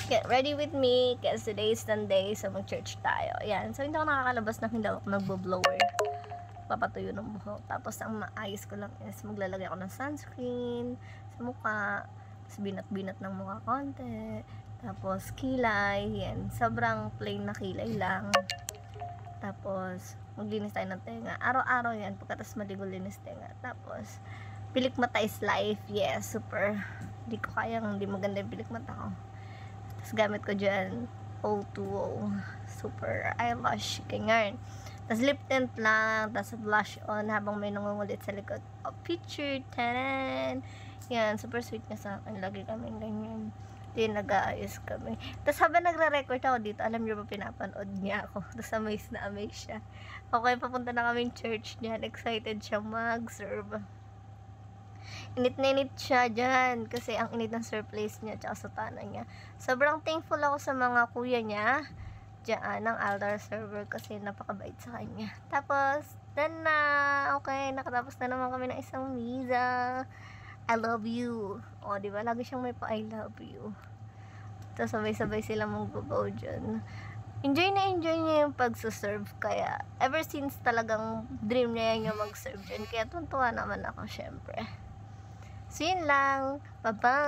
get ready with me kasi today is Sunday, so mag-church tayo. Ayan. So, hindi ako nakakalabas na hindi ako nagbo-blower. Papatuyo ng buhok. Tapos, ang maayos ko lang is maglalagay ako ng sunscreen sa mukha. Tapos, binat-binat ng mukha konti. Tapos, kilay. Yan. Sobrang plain na kilay lang. Tapos, maglinis tayo ng tenga. Araw-araw yan. Pagkatapos maligo, linis tenga. Tapos, pilik mata is life. Yes, super. Hindi ko kayang hindi maganda yung pilik mata ko. Tapos gamit ko dyan O2O super eyelash ganyan. Tapos lip tint lang. Tapos blush on habang may nangungulit sa likod. Oh, picture. Taran! Yan, super sweet niya sa akin. Lagi kami ganyan. Hindi nag-aayos kami. Tapos habang nagre-record ako dito, alam niyo ba pinapanood niya ako. Tapos amazed na amazed siya. Okay, papunta na kaming church niya. Excited siya mag-serve. Init na init siya dyan kasi ang init ng surplice niya tsaka sutana niya. Sobrang thankful ako sa mga kuya niya dyan ng Aldar server kasi napakabait sa kanya. Tapos, done na. Okay, nakatapos na naman kami ng isang misa. I love you. O, diba? Lagi siyang may pa I love you. Tapos sabay-sabay sila mag-bow dyan. Enjoy niya yung pagsuserve. Kaya, ever since talagang dream niya yung mag-serve dyan. Kaya tuntua naman ako, syempre. So, yun lang. Bye-bye!